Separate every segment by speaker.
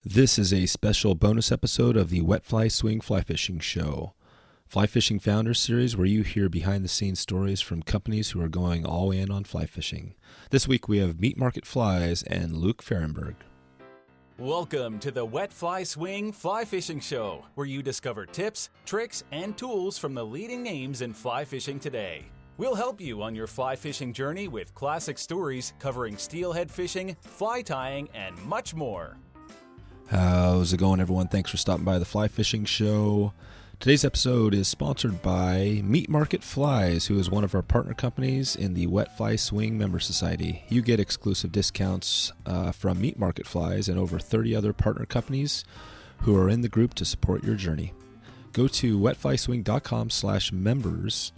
Speaker 1: This is a special bonus episode of the Wet Fly Swing Fly Fishing Show, Fly Fishing Founders Series, where you hear behind-the-scenes stories from companies who are going all in on fly fishing. This week we have Meat Market Flies and Luke Ferrenburg.
Speaker 2: Welcome to the Wet Fly Swing Fly Fishing Show, where you discover tips, tricks, and tools from the leading names in fly fishing today. We'll help you on your fly fishing journey with classic stories covering steelhead fishing, fly tying, and much more.
Speaker 1: How's it going, everyone? Thanks for stopping by the Fly Fishing Show. Today's episode is sponsored by Meat Market Flies, who is one of our partner companies in the Wet Fly Swing Member Society. You get exclusive discounts from Meat Market Flies and over 30 other partner companies who are in the group to support your journey. Go to wetflyswing.com/members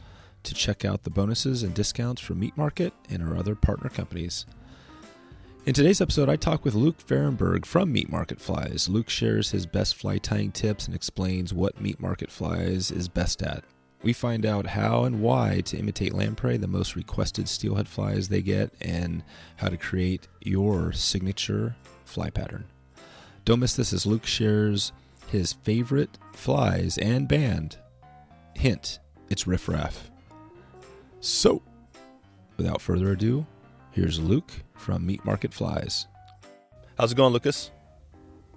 Speaker 1: to check out the bonuses and discounts from Meat Market and our other partner companies. In today's episode, I talk with Luke Ferrenburg from Meat Market Flies. Luke shares his best fly tying tips and explains what Meat Market Flies is best at. We find out how and why to imitate lamprey, the most requested steelhead flies they get, and how to create your signature fly pattern. Don't miss this as Luke shares his favorite flies and band. Hint, it's Riff Raff. So, without further ado, here's Luke from Meat Market Flies. How's it going, Lucas?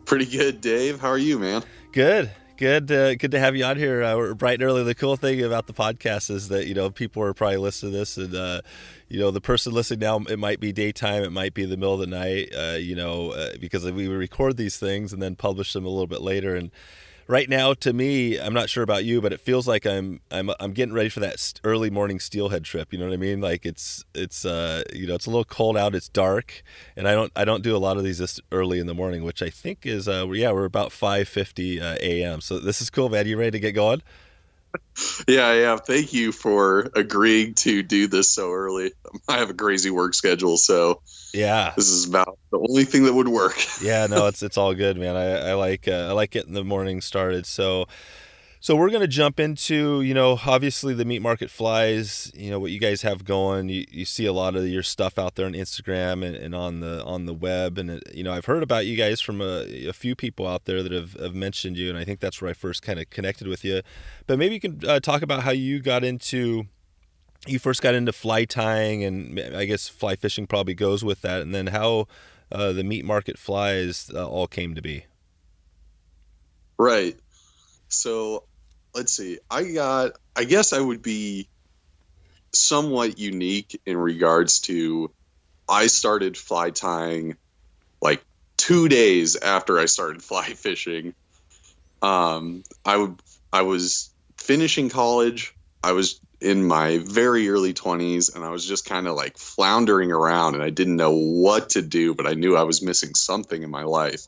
Speaker 3: Pretty good, Dave. How are you, man?
Speaker 1: Good to have you on here. We're bright and early. The cool thing about the podcast is that, people are probably listening to this and, the person listening now, it might be daytime, it might be the middle of the night, because we record these things and then publish them a little bit later. And right now, to me, I'm not sure about you, but it feels like I'm getting ready for that early morning steelhead trip. You know what I mean? Like it's a little cold out, it's dark, and I don't do a lot of these this early in the morning, which I think is we're about 5:50 a.m. So this is cool, man. You ready to get going?
Speaker 3: Yeah. Thank you for agreeing to do this so early. I have a crazy work schedule, so
Speaker 1: yeah,
Speaker 3: this is about the only thing that would work.
Speaker 1: Yeah, no, it's all good, man. I like getting the morning started. So we're gonna jump into obviously the Meat Market Flies. What you guys have going. You see a lot of your stuff out there on Instagram and on the web, and I've heard about you guys from a few people out there that have mentioned you, and I think that's where I first kind of connected with you. But maybe you can talk about how you first got into fly tying, and I guess fly fishing probably goes with that, and then how the Meat Market Flies all came to be.
Speaker 3: Right. So let's see. I guess I would be somewhat unique in regards to I started fly tying like 2 days after I started fly fishing. I was finishing college. I was in my very early 20s, and I was just kind of like floundering around, and I didn't know what to do, but I knew I was missing something in my life.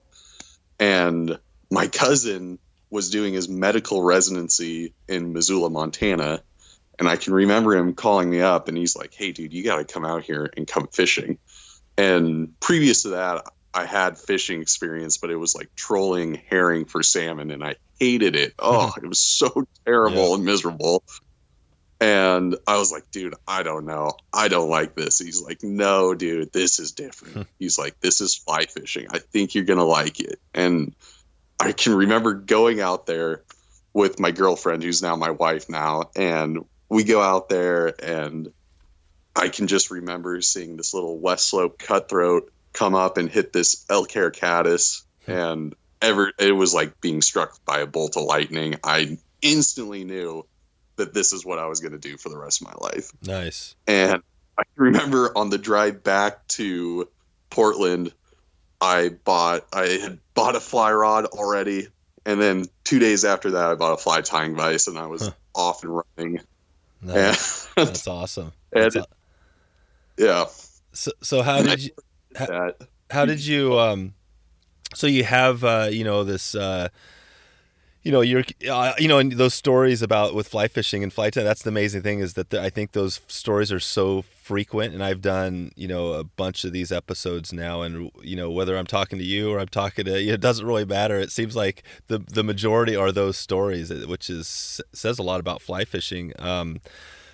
Speaker 3: And my cousin was doing his medical residency in Missoula, Montana, and I can remember him calling me up, and he's like, "Hey, dude, you got to come out here and come fishing." And previous to that, I had fishing experience, but it was like trolling herring for salmon, and I hated it. Oh, it was so terrible and miserable. And I was like, "Dude, I don't know. I don't like this." He's like, "No, dude, this is different." He's like, "This is fly fishing. I think you're going to like it." And I can remember going out there with my girlfriend, who's now my wife now. And we go out there, and I can just remember seeing this little West Slope cutthroat come up and hit this elk hair caddis. And it was like being struck by a bolt of lightning. I instantly knew that this is what I was going to do for the rest of my life.
Speaker 1: Nice.
Speaker 3: And I remember on the drive back to Portland, I had bought a fly rod already. And then 2 days after that, I bought a fly tying vise, and I was off and running.
Speaker 1: Nice. That's awesome.
Speaker 3: Yeah.
Speaker 1: So how did you, so you have, this, you're, and those stories about with fly fishing and fly tying, that's the amazing thing is that I think those stories are so frequent, and I've done, a bunch of these episodes now, and, whether I'm talking to you or I'm talking to, it doesn't really matter. It seems like the majority are those stories, which says a lot about fly fishing.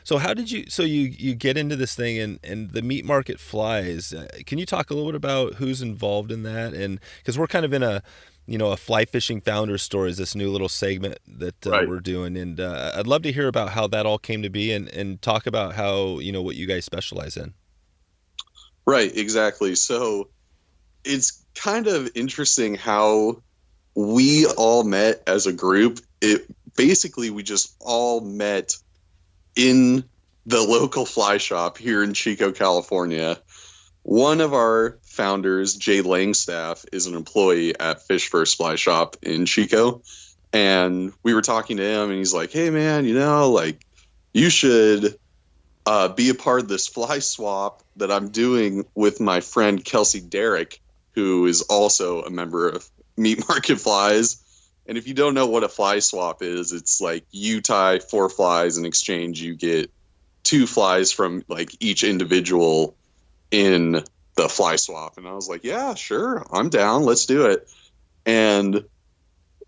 Speaker 1: So how did you get into this thing and the Meat Market Flies? Can you talk a little bit about who's involved in that? And because we're kind of in a fly fishing founder story is this new little segment that
Speaker 3: Right.
Speaker 1: we're doing. And I'd love to hear about how that all came to be and talk about how, what you guys specialize in.
Speaker 3: Right, exactly. So it's kind of interesting how we all met as a group. We just all met in the local fly shop here in Chico, California. One of our founders, Jay Langstaff, is an employee at Fish First Fly Shop in Chico. And we were talking to him and he's like, hey man, you should be a part of this fly swap that I'm doing with my friend Kelsey Derrick, who is also a member of Meat Market Flies. And if you don't know what a fly swap is, it's like you tie 4 flies in exchange, you get 2 flies from each individual in the fly swap. And I was like, yeah, sure, I'm down. Let's do it. And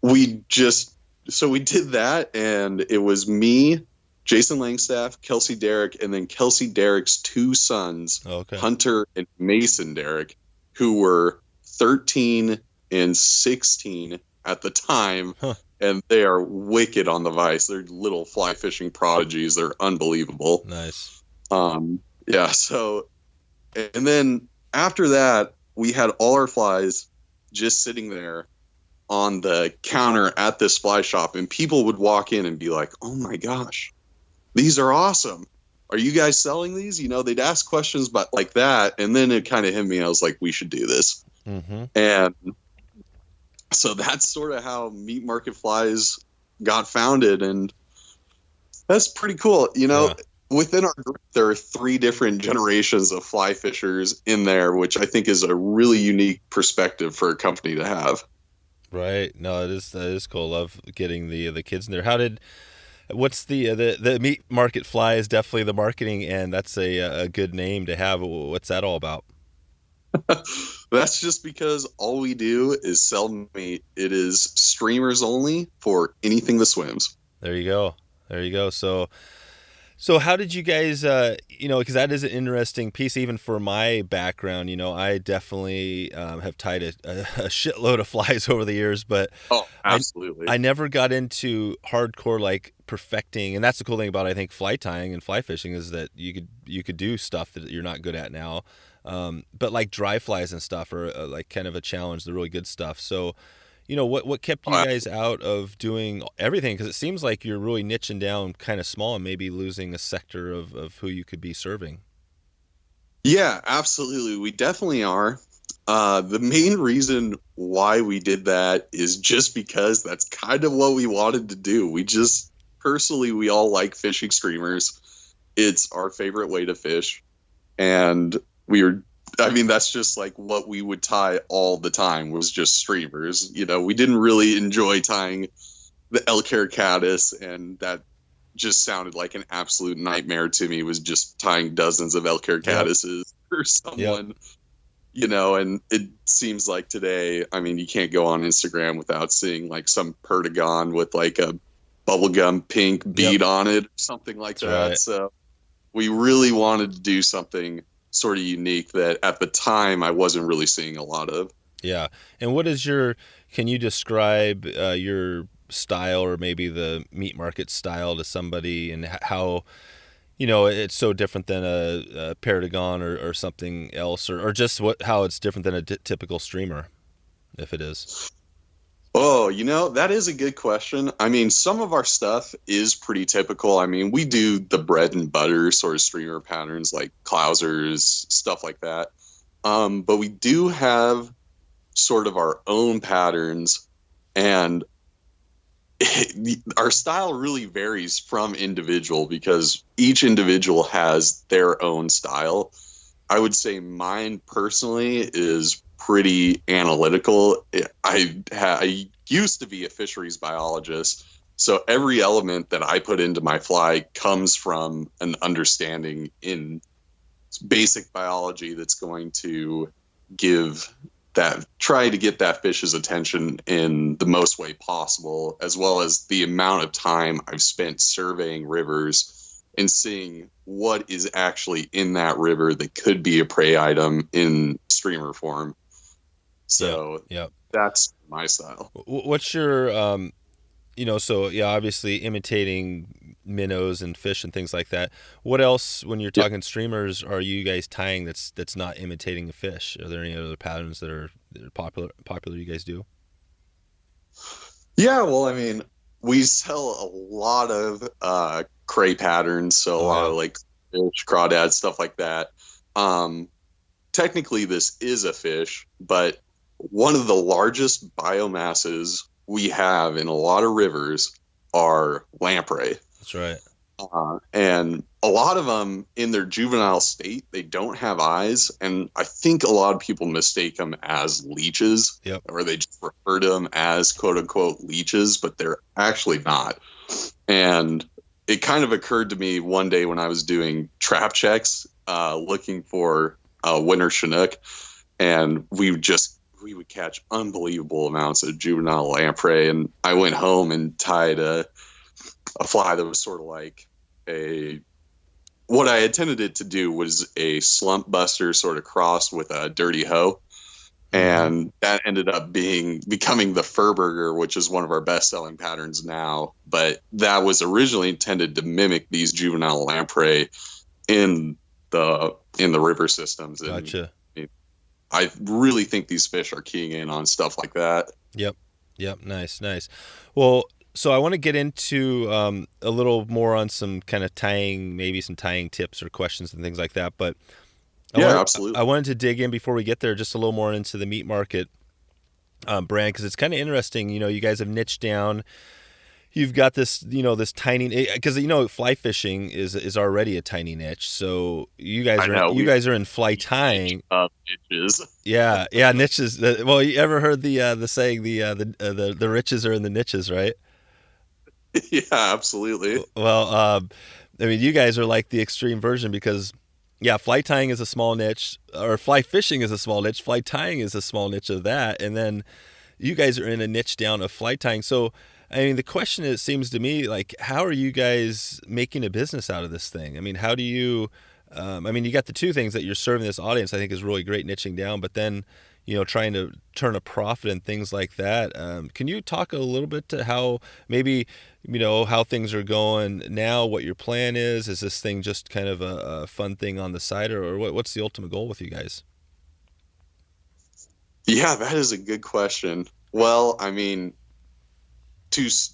Speaker 3: we did that. And it was me, Jason Langstaff, Kelsey Derrick, and then Kelsey Derrick's 2 sons,
Speaker 1: Okay.
Speaker 3: Hunter and Mason Derrick, who were 13 and 16 at the time.
Speaker 1: Huh.
Speaker 3: And they are wicked on the vise. They're little fly fishing prodigies. They're unbelievable.
Speaker 1: Nice.
Speaker 3: Yeah. So, and then after that, we had all our flies just sitting there on the counter at this fly shop, and people would walk in and be like, oh my gosh, these are awesome. Are you guys selling these? They'd ask questions like that. And then it kind of hit me. I was like, we should do this.
Speaker 1: Mm-hmm.
Speaker 3: And so that's sort of how Meat Market Flies got founded. And that's pretty cool.
Speaker 1: Yeah.
Speaker 3: Within our group, there are 3 different generations of fly fishers in there, which I think is a really unique perspective for a company to have.
Speaker 1: Right. No, that is cool. Love getting the kids in there. What's the Meat Market Fly is definitely the marketing, and that's a good name to have. What's that all about?
Speaker 3: That's just because all we do is sell meat. It is streamers only for anything that swims.
Speaker 1: There you go. So how did you guys, because that is an interesting piece, even for my background. I definitely have tied a shitload of flies over the years, but
Speaker 3: oh, absolutely,
Speaker 1: I never got into hardcore perfecting. And that's the cool thing about, I think, fly tying and fly fishing is that you could do stuff that you're not good at now. But dry flies and stuff are kind of a challenge, the really good stuff. So, what kept you guys out of doing everything? Because it seems like you're really niching down kind of small and maybe losing a sector of who you could be serving.
Speaker 3: Yeah, absolutely. We definitely are. The main reason why we did that is just because that's kind of what we wanted to do. We all like fishing streamers. It's our favorite way to fish. And that's just what we would tie all the time was just streamers. We didn't really enjoy tying the elk hair caddis, and that just sounded like an absolute nightmare to me, was just tying dozens of elk hair caddises for someone, and it seems like today, you can't go on Instagram without seeing some Perdigon with a bubblegum pink bead on it, or something like that.
Speaker 1: Right.
Speaker 3: So we really wanted to do something sort of unique that at the time I wasn't really seeing a lot of.
Speaker 1: Yeah. And can you describe your style, or maybe the meat market style, to somebody, and how, it's so different than a Perdigon or something else, or just how it's different than a typical streamer, if it is?
Speaker 3: Oh, that is a good question. Some of our stuff is pretty typical. We do the bread and butter sort of streamer patterns like Klausers, stuff like that. But we do have sort of our own patterns, and our style really varies from individual because each individual has their own style. I would say mine personally is pretty analytical. I used to be a fisheries biologist, so every element that I put into my fly comes from an understanding in basic biology that's going to try to get that fish's attention in the most way possible, as well as the amount of time I've spent surveying rivers and seeing what is actually in that river that could be a prey item in streamer form. So
Speaker 1: yeah.
Speaker 3: that's my style.
Speaker 1: What's your so yeah, obviously imitating minnows and fish and things like that. What else, when you're talking streamers, are you guys tying that's not imitating a fish? Are there any other patterns that are popular you guys do?
Speaker 3: Yeah, well, I mean, we sell a lot of cray patterns, so a lot of like fish, crawdad, stuff like that. Technically, this is a fish, but one of the largest biomasses we have in a lot of rivers are lamprey.
Speaker 1: That's right.
Speaker 3: And a lot of them in their juvenile state, they don't have eyes. And I think a lot of people mistake them as leeches, or they just refer to them as quote unquote leeches, but they're actually not. And it kind of occurred to me one day when I was doing trap checks, looking for winter Chinook, and we would catch unbelievable amounts of juvenile lamprey. And I went home and tied a fly that was sort of like what I intended it to do was a slump buster sort of crossed with a dirty hoe. And that ended up becoming the FurBurger, which is one of our best selling patterns now. But that was originally intended to mimic these juvenile lamprey in the river systems. And
Speaker 1: gotcha.
Speaker 3: I really think these fish are keying in on stuff like that.
Speaker 1: Yep. Nice. Well, so I want to get into a little more on some kind of maybe some tying tips or questions and things like that. But
Speaker 3: absolutely.
Speaker 1: I wanted to dig in before we get there just a little more into the meat market brand, because it's kind of interesting. You guys have niched down. You've got this, this tiny, because fly fishing is already a tiny niche. So you guys are in fly tying.
Speaker 3: Niches.
Speaker 1: Yeah, niches. Well, you ever heard the saying the riches are in the niches, right?
Speaker 3: Yeah, absolutely.
Speaker 1: Well, I mean, you guys are like the extreme version, because fly tying is a small niche, or fly fishing is a small niche. Fly tying is a small niche of that, and then you guys are in a niche down of fly tying. So, I mean, the question seems to me like, how are you guys making a business out of this thing? I mean, how do you? You got the two things that you're serving this audience. I think is really great, niching down, but then trying to turn a profit and things like that. Can you talk a little bit to how maybe how things are going now, what your plan is? Is this thing just kind of a fun thing on the side, or what's the ultimate goal with you guys?
Speaker 3: Yeah, that is a good question. Well, I mean,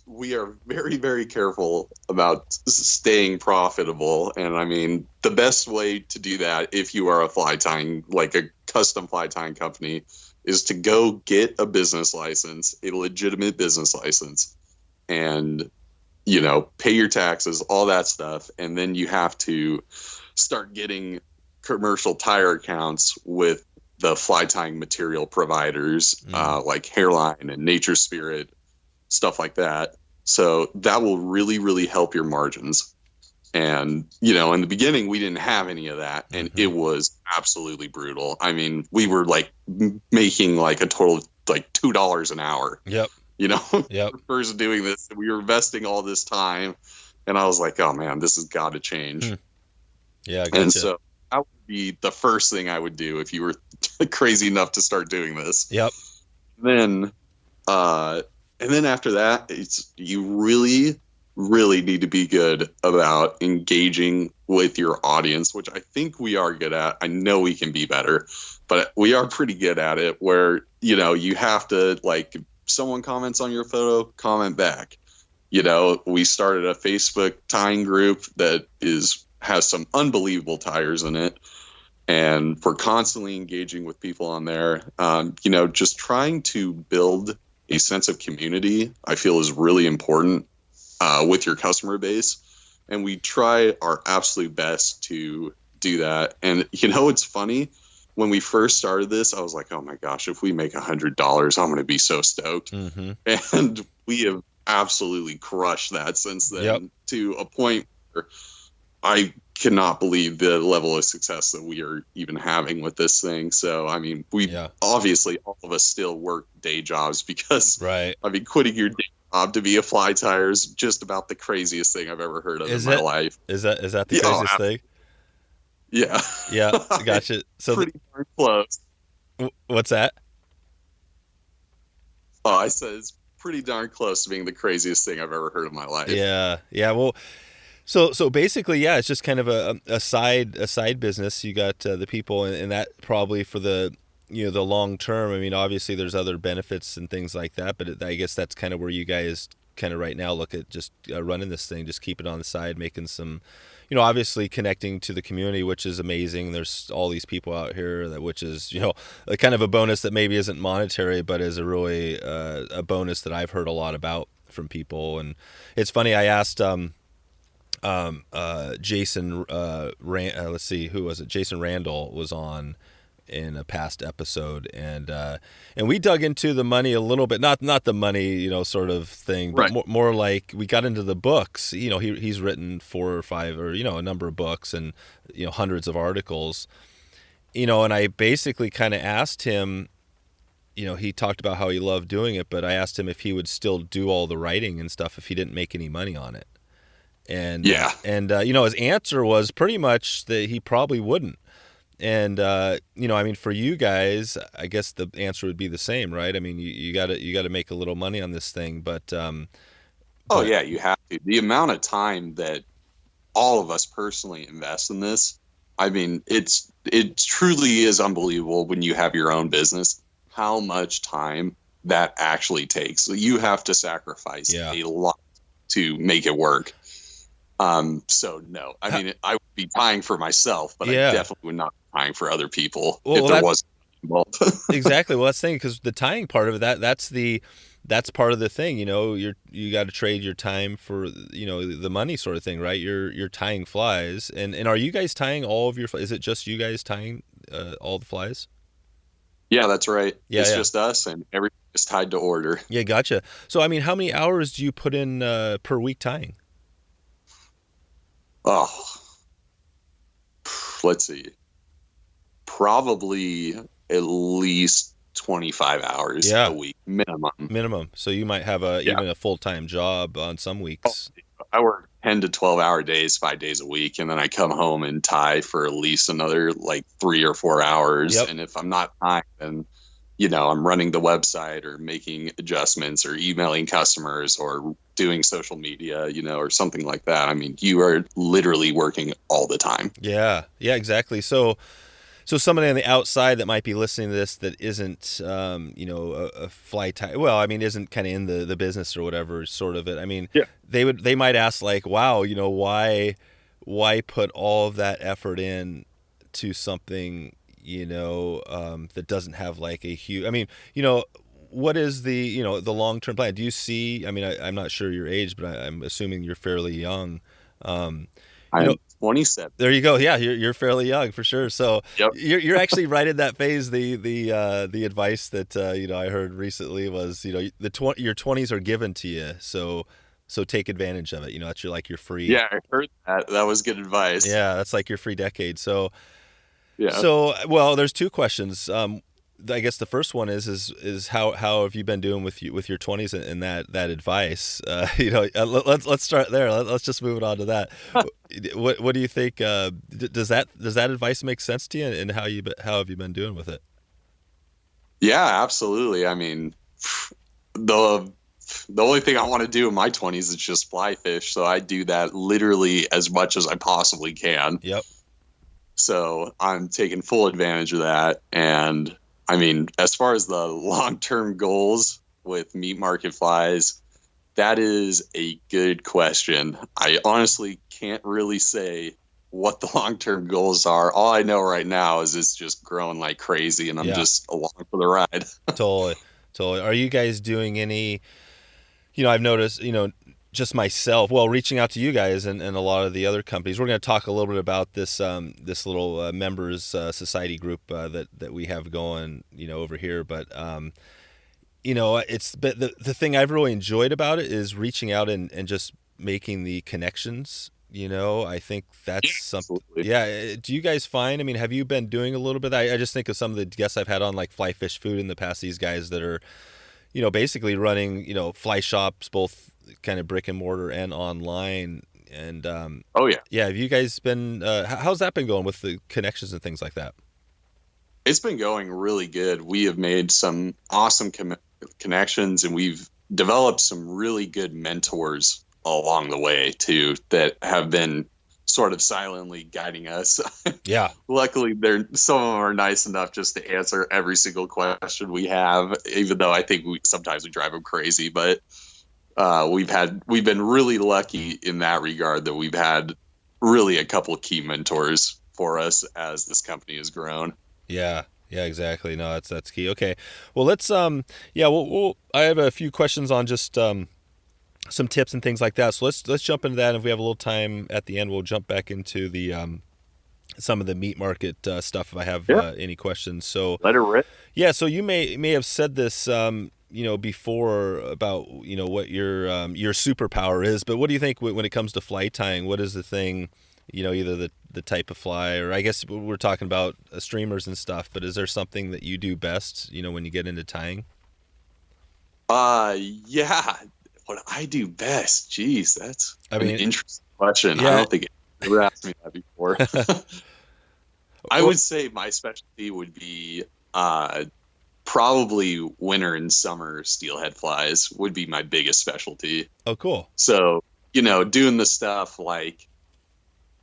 Speaker 3: we are very, very careful about staying profitable. And I mean, the best way to do that, if you are a fly tying, like a custom fly tying company, is to go get a business license, a legitimate business license, and, pay your taxes, all that stuff. And then you have to start getting commercial tire accounts with the fly tying material providers, like Hairline and Nature Spirit, stuff like that. So that will really, really help your margins. And, in the beginning, we didn't have any of that. And it was absolutely brutal. I mean, we were like making like a total of like $2 an hour.
Speaker 1: Yep.
Speaker 3: First doing this, we were investing all this time. And I was like, oh man, this has got to change.
Speaker 1: Yeah. Gotcha.
Speaker 3: And so that would be the first thing I would do if you were crazy enough to start doing this.
Speaker 1: Yep.
Speaker 3: Then, and then after that, you really, really need to be good about engaging with your audience, which I think we are good at. I know we can be better, but we are pretty good at it, where, you have to, like, if someone comments on your photo, comment back. We started a Facebook tying group that has some unbelievable tires in it. And we're constantly engaging with people on there. Just trying to build a sense of community, I feel, is really important with your customer base. And we try our absolute best to do that. And, it's funny. When we first started this, I was like, oh my gosh, if we make $100, I'm going to be so stoked. And we have absolutely crushed that since then, to a point where I cannot believe the level of success that we are even having with this thing. So, I mean, obviously all of us still work day jobs, because quitting your day job to be a fly tyer is just about the craziest thing I've ever heard of in my life.
Speaker 1: Is that the craziest thing?
Speaker 3: Yeah.
Speaker 1: Yeah. Gotcha. So
Speaker 3: pretty darn close.
Speaker 1: What's that?
Speaker 3: Oh, I said it's pretty darn close to being the craziest thing I've ever heard in my life.
Speaker 1: Yeah. Yeah. Well, so basically, yeah, it's just kind of a side business. You got the people, and that probably for the the long term. I mean, obviously there's other benefits and things like that, but I guess that's kind of where you guys kind of right now look at just running this thing, just keep it on the side, making some, obviously connecting to the community, which is amazing. There's all these people out here which is, a kind of a bonus that maybe isn't monetary, but is a really a bonus that I've heard a lot about from people. And it's funny, I asked, Jason, let's see, who was it? Jason Randall was on in a past episode, and we dug into the money a little bit, not the money, sort of thing, but
Speaker 3: Right.
Speaker 1: more like we got into the books. He's written 4 or 5 or, a number of books and, hundreds of articles, and I basically kind of asked him, he talked about how he loved doing it, but I asked him if he would still do all the writing and stuff if he didn't make any money on it. And his answer was pretty much that he probably wouldn't. And I mean, for you guys, I guess the answer would be the same, right? I mean, you got to make a little money on this thing, but
Speaker 3: yeah, you have to. The amount of time that all of us personally invest in this, I mean, it truly is unbelievable when you have your own business, how much time that actually takes. So you have to sacrifice a lot to make it work. So no, I mean, I would be tying for myself, but I definitely would not be tying for other people if there was involved.
Speaker 1: Exactly. Well, that's the thing, because the tying part of it, that's part of the thing. You got to trade your time for the money sort of thing, right? You're tying flies, and are you guys tying all of your? Is it just you guys tying all the flies?
Speaker 3: Yeah, that's right. Yeah, it's just us, and everything is tied to order.
Speaker 1: Yeah, gotcha. So I mean, how many hours do you put in per week tying?
Speaker 3: Oh, let's see. Probably at least 25 hours a week minimum.
Speaker 1: So you might have even a full-time job on some weeks.
Speaker 3: I work 10 to 12-hour days, 5 days a week, and then I come home and tie for at least another 3 or 4 hours. Yep. And if I'm not tying, then I'm running the website or making adjustments or emailing customers or doing social media, or something like that. I mean, you are literally working all the time.
Speaker 1: Yeah, exactly. So somebody on the outside that might be listening to this that isn't, a fly tie, well, I mean, isn't kind of in the business or whatever sort of it. I mean, they might ask wow, why put all of that effort in to something, that doesn't have a huge, I mean, what is the, the long-term plan? Do you see, I mean, I'm not sure your age, but I'm assuming you're fairly young.
Speaker 3: I'm 27.
Speaker 1: There you go. Yeah, you're fairly young for sure. So you're actually right in that phase. The advice that I heard recently was your 20s are given to you, so take advantage of it. That's your free.
Speaker 3: Yeah, I heard that. That was good advice.
Speaker 1: Yeah, that's your free decade. So
Speaker 3: yeah.
Speaker 1: So well, there's 2 questions. I guess the first one is how have you been doing with your 20s and that advice? Let's start there. Let's just move it on to that. What do you think? Does that advice make sense to you? And how have you been doing with it?
Speaker 3: Yeah, absolutely. I mean, the only thing I want to do in my 20s is just fly fish, so I do that literally as much as I possibly can.
Speaker 1: Yep.
Speaker 3: So I'm taking full advantage of that. And I mean, as far as the long-term goals with meat market flies, that is a good question. I honestly can't really say what the long-term goals are. All I know right now is it's just growing like crazy, and I'm just along for the ride.
Speaker 1: Totally. Are you guys doing any, I've noticed, just myself, reaching out to you guys and a lot of the other companies. We're going to talk a little bit about this little members society group that we have going, over here. But it's the thing I've really enjoyed about it is reaching out and just making the connections. I think that's something. Yeah. Do you guys find? I mean, have you been doing a little bit? I just think of some of the guests I've had on Fly Fish Food in the past. These guys that are, basically running, fly shops, both kind of brick and mortar and online. And have you guys been how's that been going with the connections and things like that?
Speaker 3: It's been going really good. We have made some awesome connections, and we've developed some really good mentors along the way too that have been sort of silently guiding us.
Speaker 1: Yeah.
Speaker 3: Luckily, some of them are nice enough just to answer every single question we have, even though I think sometimes we drive them crazy. But we've been really lucky in that regard that we've had really a couple of key mentors for us as this company has grown.
Speaker 1: Yeah. Yeah, exactly. No, that's key. Okay. Well, let's I have a few questions on just some tips and things like that. So let's jump into that. And if we have a little time at the end, we'll jump back into the some of the meat market stuff if I have any questions. So
Speaker 3: let her rip.
Speaker 1: Yeah, so you may have said this before about what your superpower is, but what do you think when it comes to fly tying? What is the thing, either the type of fly, or I guess we're talking about streamers and stuff, but is there something that you do best, when you get into tying?
Speaker 3: Yeah. What I do best? Jeez, that's an interesting question. Yeah. I don't think you ever asked me that before. I would say my specialty would be probably winter and summer steelhead flies would be my biggest specialty.
Speaker 1: Oh, cool.
Speaker 3: So, doing the stuff like,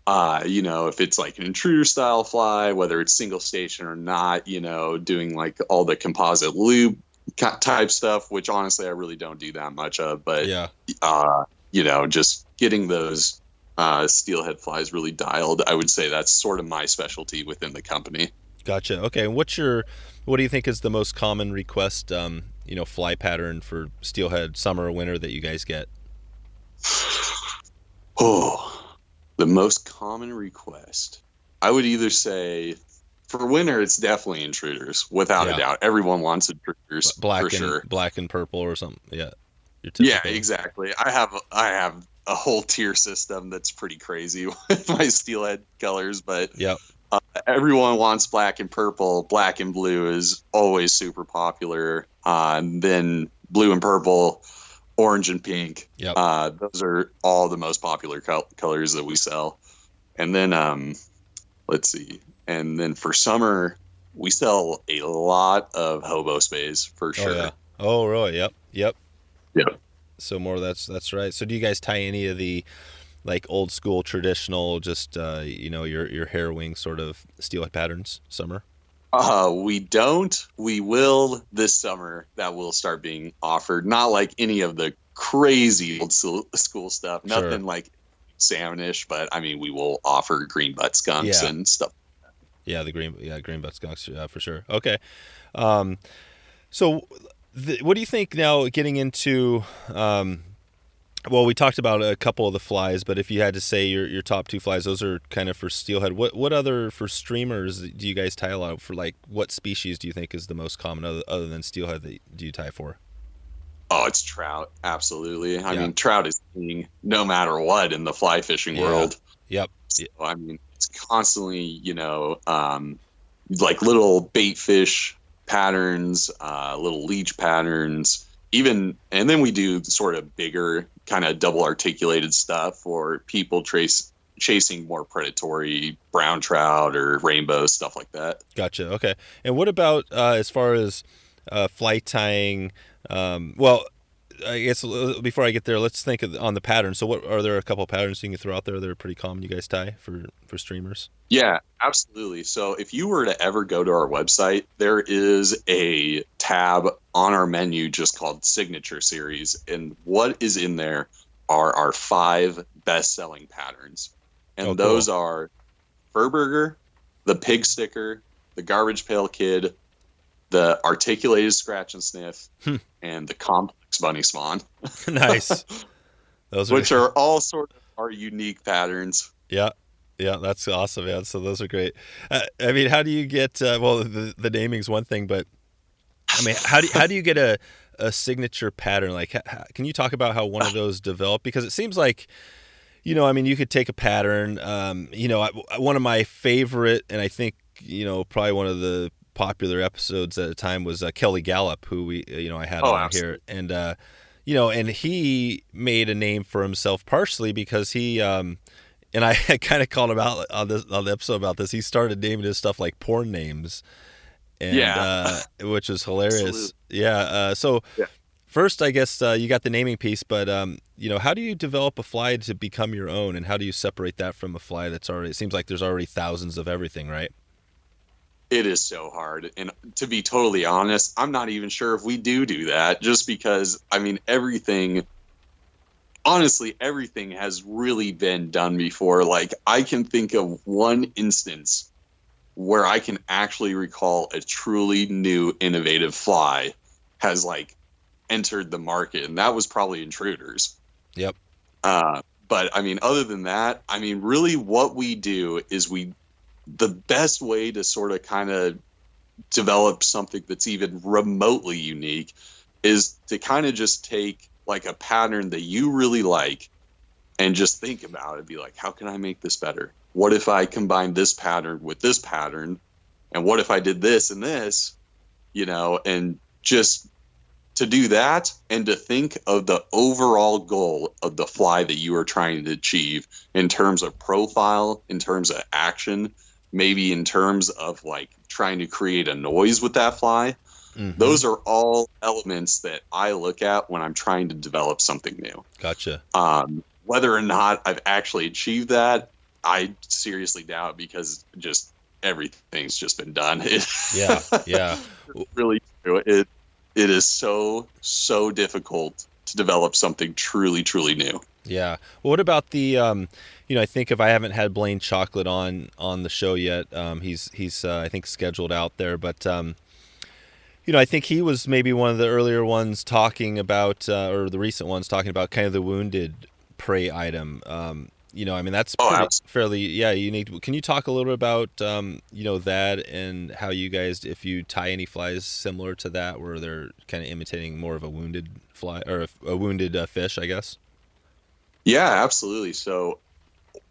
Speaker 3: if it's like an intruder style fly, whether it's single station or not, doing like all the composite loop type stuff, which honestly I really don't do that much of, but just getting those steelhead flies really dialed, I would say that's sort of my specialty within the company.
Speaker 1: Gotcha. Okay. And what do you think is the most common request fly pattern for steelhead, summer or winter, that you guys get?
Speaker 3: The most common request, I would either say for winter, it's definitely intruders, without a doubt. Everyone wants intruders, for sure.
Speaker 1: Black and purple or something. Yeah.
Speaker 3: Yeah, exactly. I have a whole tier system that's pretty crazy with my steelhead colors, but everyone wants black and purple. Black and blue is always super popular. And then blue and purple, orange and pink. Those are all the most popular colors that we sell. And then, let's see. And then for summer, we sell a lot of Hobo Speys for sure.
Speaker 1: Oh, yeah. Oh, really? Yep. So more, that's right. So do you guys tie any of the like old school traditional, just, your hair wing sort of steelhead patterns summer?
Speaker 3: We don't. We will this summer. That will start being offered. Not like any of the crazy old school stuff. Nothing like salmonish, but I mean, we will offer green butt skunks and stuff.
Speaker 1: Yeah, green butt skunks, for sure. Okay. So what do you think now, getting into, we talked about a couple of the flies, but if you had to say your top two flies, those are kind of for steelhead. What other, for streamers, do you guys tie a lot for? Like, what species do you think is the most common other than steelhead that do you tie for?
Speaker 3: Oh, it's trout. Absolutely. I mean, trout is king no matter what in the fly fishing world.
Speaker 1: Yep.
Speaker 3: So, I mean, it's constantly, like little baitfish patterns, little leech patterns, and then we do sort of bigger kind of double articulated stuff for people chasing more predatory brown trout or rainbow, stuff like that.
Speaker 1: Gotcha. Okay. And what about as far as fly tying? I guess before I get there, let's think on the pattern. So what are there a couple of patterns you can throw out there that are pretty common you guys tie for streamers?
Speaker 3: Yeah, absolutely. So if you were to ever go to our website, there is a tab on our menu just called Signature Series. And what is in there are our 5 best-selling patterns. And those are FurBurger, the Pig Sticker, the Garbage Pail Kid, the Articulated Scratch and Sniff, and the Complex Bunny Spawn.
Speaker 1: Nice. Those
Speaker 3: are all sort of our unique patterns.
Speaker 1: Yeah, that's awesome, man. So those are great. I mean, how do you get? The naming's one thing, but I mean, how do you get a signature pattern? Like, can you talk about how one of those developed? Because it seems like, you could take a pattern. One of my favorite, and I think probably one of the popular episodes at the time was Kelly Galloup, who I had on here, and and he made a name for himself partially because he and I kind of called him out on the episode about this. He started naming his stuff like porn names, and which was hilarious.
Speaker 3: Absolutely.
Speaker 1: Yeah. First, I guess you got the naming piece, but how do you develop a fly to become your own, and how do you separate that from a fly that's already? It seems like there's already thousands of everything, right?
Speaker 3: It is so hard. And to be totally honest, I'm not even sure if we do that, just because, I mean, honestly, everything has really been done before. Like, I can think of one instance where I can actually recall a truly new, innovative fly has, like, entered the market, and that was probably intruders.
Speaker 1: Yep.
Speaker 3: But, I mean, other than that, I mean, really what we do is the best way to sort of kind of develop something that's even remotely unique is to kind of just take like a pattern that you really like and just think about it. Be like, how can I make this better? What if I combine this pattern with this pattern? And what if I did this and this, and just to do that and to think of the overall goal of the fly that you are trying to achieve in terms of profile, in terms of action, maybe in terms of like trying to create a noise with that fly. Mm-hmm. Those are all elements that I look at when I'm trying to develop something new.
Speaker 1: Gotcha.
Speaker 3: Whether or not I've actually achieved that, I seriously doubt, because just everything's just been done.
Speaker 1: Yeah.
Speaker 3: Really true. It is so difficult to develop something truly, truly new.
Speaker 1: Yeah. Well, what about the, I think if I haven't had Blane Chocklett on the show yet, he's I think scheduled out there, but, I think he was maybe one of the earlier ones talking about, or the recent ones talking about kind of the wounded prey item. I mean, that's fairly, unique. Can you talk a little bit about, that and how you guys, if you tie any flies similar to that, where they're kind of imitating more of a wounded fly or a wounded fish, I guess?
Speaker 3: Yeah, absolutely. So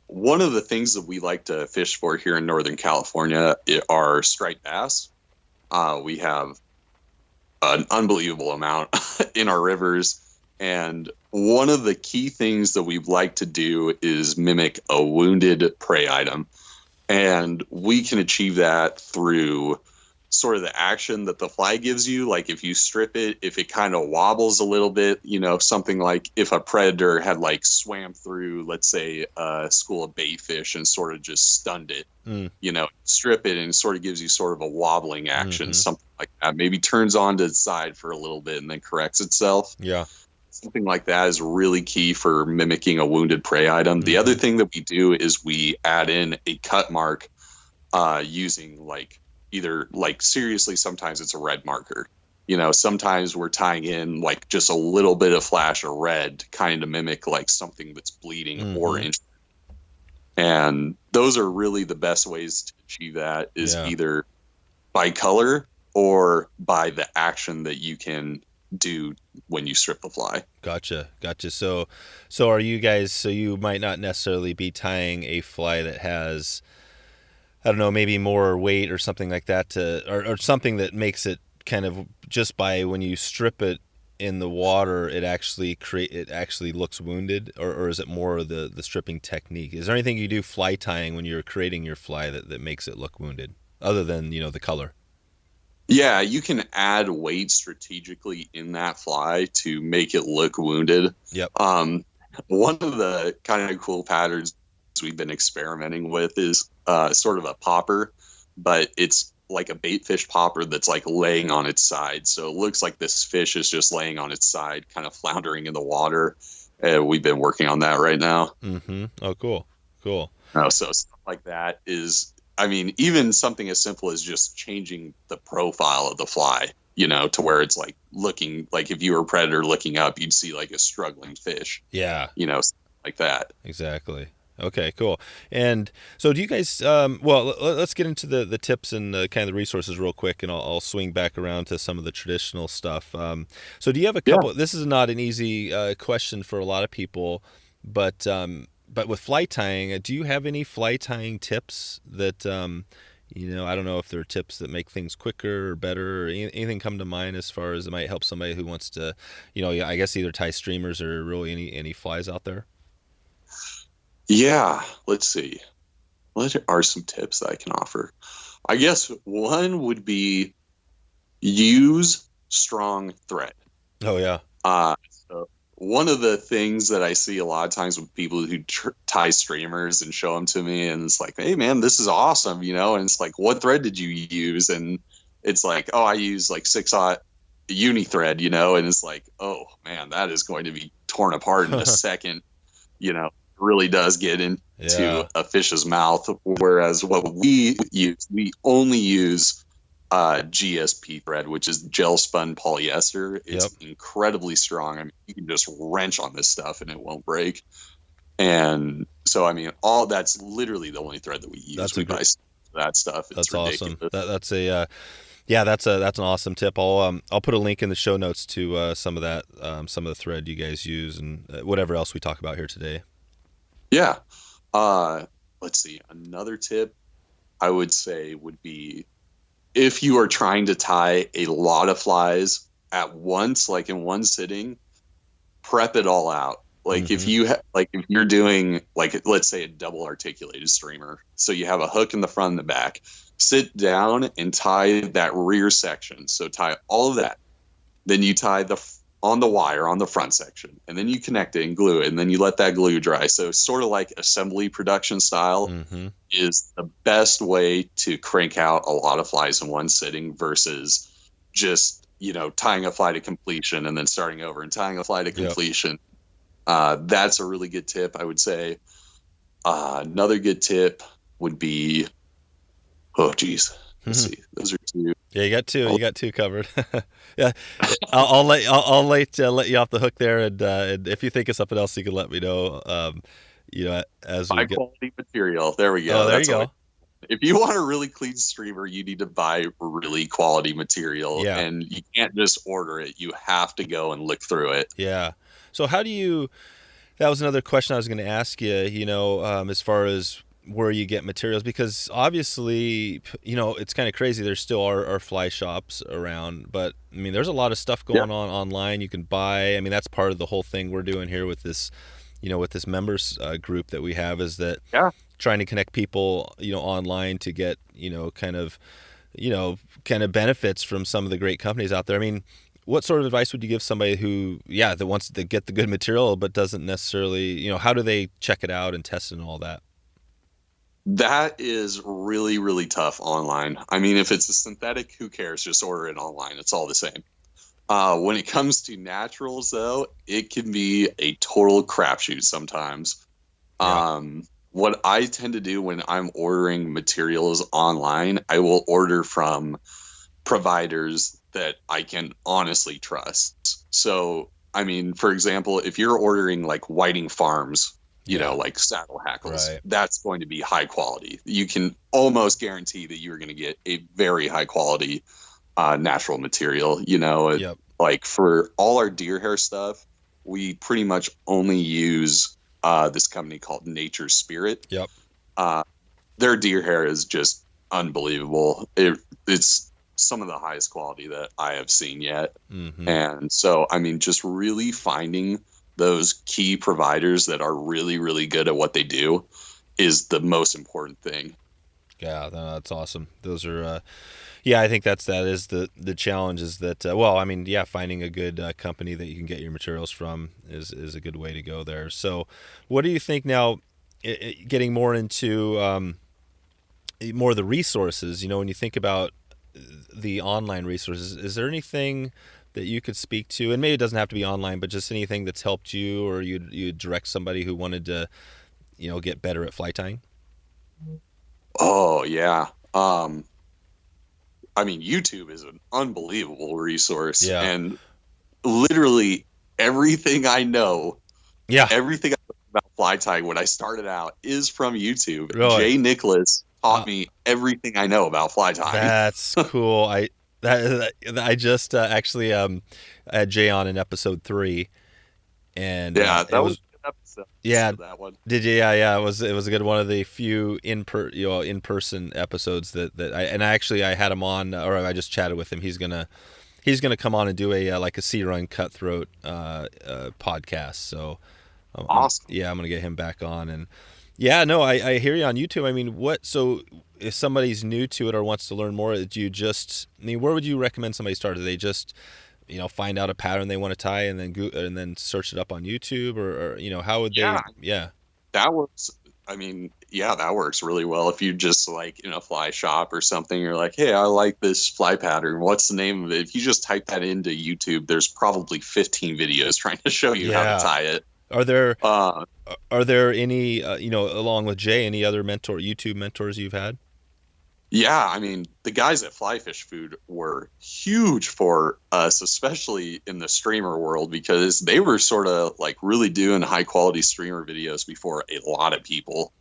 Speaker 3: one of the things that we like to fish for here in Northern California are striped bass. We have an unbelievable amount in our rivers. And one of the key things that we like to do is mimic a wounded prey item. And we can achieve that through sort of the action that the fly gives you. Like if you strip it, if it kind of wobbles a little bit, something like if a predator had like swam through, let's say, a school of baitfish and sort of just stunned it, strip it and it sort of gives you sort of a wobbling action, something like that. Maybe turns on to its side for a little bit and then corrects itself.
Speaker 1: Yeah.
Speaker 3: Something like that is really key for mimicking a wounded prey item. The other thing that we do is we add in a cut mark using seriously, sometimes it's a red marker. Sometimes we're tying in like just a little bit of flash of red kind of mimic like something that's bleeding or injured. And those are really the best ways to achieve that is either by color or by the action that you can do when you strip the fly.
Speaker 1: Gotcha. So are you guys, so you might not necessarily be tying a fly that has, I don't know, maybe more weight or something like that or something that makes it kind of just by when you strip it in the water, it actually looks wounded, or is it more of the stripping technique? Is there anything you do fly tying when you're creating your fly that makes it look wounded other than, the color?
Speaker 3: Yeah, you can add weight strategically in that fly to make it look wounded.
Speaker 1: Yep.
Speaker 3: One of the kind of cool patterns we've been experimenting with is sort of a popper, but it's like a baitfish popper that's like laying on its side. So it looks like this fish is just laying on its side, kind of floundering in the water. We've been working on that right now.
Speaker 1: Mm-hmm. Oh, cool.
Speaker 3: So stuff like that is, I mean, even something as simple as just changing the profile of the fly, to where it's like looking like if you were a predator looking up, you'd see like a struggling fish.
Speaker 1: Yeah.
Speaker 3: Like that.
Speaker 1: Exactly. Okay, cool. And so do you guys, let's get into the tips and kind of the resources real quick, and I'll swing back around to some of the traditional stuff. So do you have a couple, this is not an easy question for a lot of people, but with fly tying, do you have any fly tying tips that, I don't know if there are tips that make things quicker or better, or anything come to mind as far as it might help somebody who wants to, I guess either tie streamers or really any flies out there?
Speaker 3: Yeah, let's see. What are some tips that I can offer? I guess one would be use strong thread.
Speaker 1: Oh yeah.
Speaker 3: So one of the things that I see a lot of times with people who tie streamers and show them to me, and it's like, hey man, this is awesome, and it's like, what thread did you use? And it's like, oh, I use like 6/0 uni thread, and it's like, oh man, that is going to be torn apart in a second. Really does get into a fish's mouth. Whereas what we only use GSP thread, which is gel spun polyester. It's incredibly strong. I mean, you can just wrench on this stuff and it won't break. And so, I mean, that's literally the only thread that we use. We buy that stuff. It's ridiculous.
Speaker 1: Awesome. That's an awesome tip. I'll put a link in the show notes to some of the thread you guys use and whatever else we talk about here today.
Speaker 3: Yeah. Let's see. Another tip I would say would be, if you are trying to tie a lot of flies at once, like in one sitting, prep it all out. Like if you're doing, like, let's say a double articulated streamer, so you have a hook in the front and the back, sit down and tie that rear section. So tie all of that. Then you tie on the wire on the front section, and then you connect it and glue it, and then you let that glue dry. So sort of like assembly production style is the best way to crank out a lot of flies in one sitting versus just, tying a fly to completion and then starting over and tying a fly to completion. That's a really good tip, I would say. Another good tip would be, let's see. Those are two.
Speaker 1: Yeah, you got two. You got two covered. Yeah, I'll let you off the hook there, and if you think of something else, you can let me know. As
Speaker 3: high quality material. There we go.
Speaker 1: Oh, there you go.
Speaker 3: If you want a really clean streamer, you need to buy really quality material, and you can't just order it. You have to go and look through it.
Speaker 1: Yeah. So how do you? That was another question I was going to ask you. As far as where you get materials, because obviously, it's kind of crazy. There still are fly shops around, but I mean, there's a lot of stuff going on online. You can buy. I mean, that's part of the whole thing we're doing here with this, with this members group that we have, is that trying to connect people, online to get, kind of benefits from some of the great companies out there. I mean, what sort of advice would you give somebody who, that wants to get the good material, but doesn't necessarily, how do they check it out and test it and all that?
Speaker 3: That is really, really tough online. I mean, if it's a synthetic, who cares? Just order it online. It's all the same. When it comes to naturals, though, it can be a total crapshoot sometimes. What I tend to do when I'm ordering materials online, I will order from providers that I can honestly trust. So, I mean, for example, if you're ordering like Whiting Farms, like saddle hackles, that's going to be high quality. You can almost guarantee that you're going to get a very high quality natural material. Like for all our deer hair stuff, we pretty much only use this company called Nature's Spirit. Their deer hair is just unbelievable. It's some of the highest quality that I have seen yet. And so, I mean, just really finding those key providers that are really, really good at what they do is the most important thing.
Speaker 1: Yeah, that's awesome. Those are, I think that is the challenge, is that, finding a good company that you can get your materials from is a good way to go there. So what do you think now, getting more into more of the resources, when you think about the online resources, is there anything that you could speak to, and maybe it doesn't have to be online, but just anything that's helped you, or you direct somebody who wanted to, get better at fly tying?
Speaker 3: Oh yeah. I mean, YouTube is an unbelievable resource, and literally everything I know, everything I know about fly tying when I started out is from YouTube.
Speaker 1: Really?
Speaker 3: Jay Nicholas taught me everything I know about fly tying.
Speaker 1: That's cool. I just actually had Jay on in episode 3, and
Speaker 3: that was a good episode.
Speaker 1: Yeah,
Speaker 3: that one.
Speaker 1: Did you? Yeah. It was a good one of the few in person episodes that I had him on, or I just chatted with him. He's gonna come on and do a Sea Run Cutthroat podcast. So
Speaker 3: awesome.
Speaker 1: I'm gonna get him back on, and Yeah, no, I hear you on YouTube. I mean, so if somebody's new to it or wants to learn more, do you just, I mean, where would you recommend somebody start? Do they just, find out a pattern they want to tie and then search it up on YouTube or how would they? Yeah.
Speaker 3: That works. I mean, yeah, that works really well. If you just like in a fly shop or something, you're like, hey, I like this fly pattern. What's the name of it? If you just type that into YouTube, there's probably 15 videos trying to show you how to tie it. Are
Speaker 1: there any, along with Jay, any other YouTube mentors you've had?
Speaker 3: Yeah, I mean, the guys at Fly Fish Food were huge for us, especially in the streamer world, because they were sort of like really doing high quality streamer videos before a lot of people.